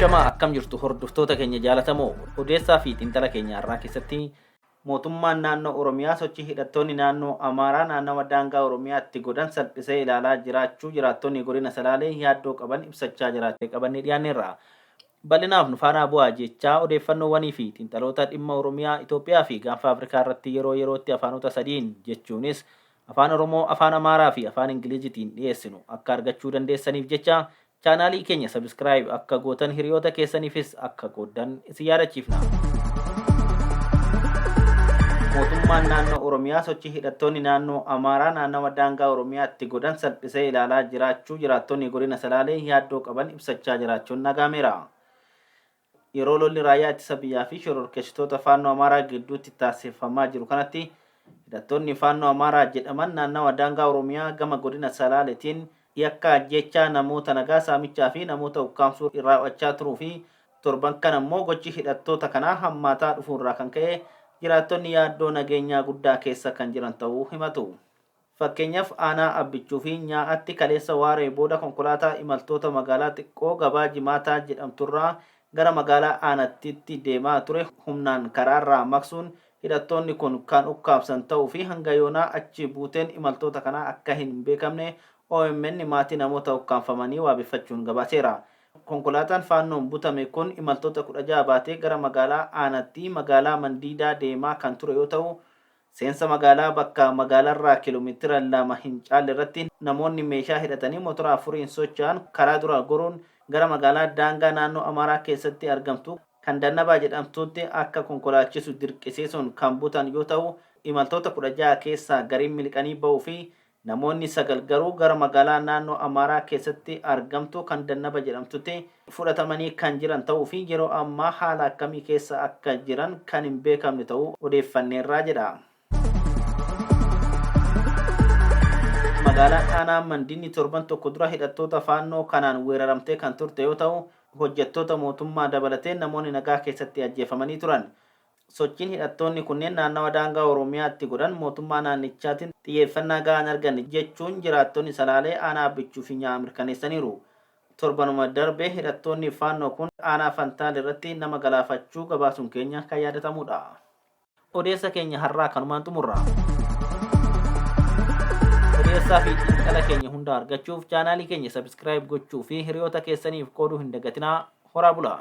Ashamaa akkam jirtu hordoftoota keenya jaalatamoo odeessaa fi xiinxala keenya har'aa keessatti mootummaan naannoo Oromiyaa sochii hidhattoonni naannoo Amaaraa naannawa daangaa Oromiyaatti godhan salphisee ilaalaa jiraachuu jiraattonni godina Salaalee yaaddoo qaban ibsachaa jiraachuu qabannee dhiyaanneerra. Bal'inaaf nu faana bu'aa jechaa odeeffannoowwanii fi xiinxaloota dhimma Oromiyaa, Itoophiyaa fi gaanfa Afrikaa irratti yeroo yerootti afaanota sadiin jechuunis afaan Oromoo, afaan Amaaraa fi afaan Ingilizitiin dhiyeessinu akka argachuu dandeessaniif jecha chaanaalii keenya subscribe akka gootan hiriyoota keessaniifis akka qooddan isin yaadachiifna. Mootummaan naannoo Oromiyaa sochii hidhattoonni naannoo Amaaraa naannawa daangaa Oromiyaatti godhan salphisee ilaalaa jiraachuu jiraattonni godina Salaalee yaaddoo qaban ibsachaa jiraachuun dhagahameera. Yeroo lolli raayyaa ittisa biyyaa fi shororkeessitoota faannoo Amaaraa gidduutti taasifamaa jiru kanatti hidhattoonni faannoo Amaaraa jedhaman naannawa daangaa Oromiyaa gama godina Salaaleetiin yakka ajjechaa namoota nagaa saamichaa fi namoota ukkaamsuu raawwachaa turuu fi torban kana immoo gochi hidhattoota kanaa hammaataa dhufuurraa kan ka'e jiraattonni yaaddoo nageenyaa guddaa keessa kan jiran ta'uu himatu. Fakkeenyaaf aanaa abbichuu fi nyaa'atti kaleessa waaree booda konkolaataa imaltoota magaalaa xiqqoo gabaa Jimaataa jedhamturraa gara magaalaa Aanattiitti deemaa ture humnaan karaarraa maqsuun hidhattoonni kun kan ukkaamsan ta'uu fi hanga yoonaa achi buuteen imaltoota kanaa akka hin beekamne OMN maatii namoota ukkaanfamanii waabeffachuun gabaaseera. Konkolaataan faannoon butame kun imaltoota 16 baatee gara magaalaa Aanatti magaalaa Mandiidaa deemaa kan ture yoo ta'u, seensa magaalaa bakka magaalarraa kiiloomeetira 2 hin caalle irratti namoonni meeshaa hidhatanii motora 4 socho'an karaa dura goruun gara magaalaa daangaa naannoo Amaaraa keessatti argamtu kan Dannabaa jedhamtutti akka konkolaachisu dirqisiisuun kan butan yoo ta'u, imaltoota 16 keessaa gariin miliqanii ba'uu fi namoonni 9 garuu gara magaalaa naannoo Amaaraa keessatti argamtu kan Dannaba jedhamtutti fudhatamanii kan jiran ta'uu fi yeroo ammaa haala akkamii keessa akka jiran kan hin beekamne ta'uu odeeffanneerraa jedha. Magaalaan aanaa Mandiinni torban tokko dura hidhattoota faannoo kanaan weeraramtee kan turte yoo ta'u, hojjettoota mootummaa dabalatee namoonni nagaa keessatti ajjeefamanii turan. Sochiin hidhattoonni kunneen naannawa daangaa Oromiyaatti godhan mootummaa naannichaatiin xiyyeeffannaa gahaan arganne jechuun jiraattonni Salaalee aanaa abbichuu fi nyaa mirkaneessaniiru. Torbanuma darbe hidhattoonni faannoo kun aanaa Fantaal irratti nama galaafachuu gabaasuun keenya kan yaadatamudha. Odeessa keenya har'aa kanumaan xumurra. Odeessaa fi xiinxala keenya hunda argachuuf chaanaalii keenya subscribe gochuu fi hiriyoota keessaniif qooduu hin dagatinaa. Horaa bulaa.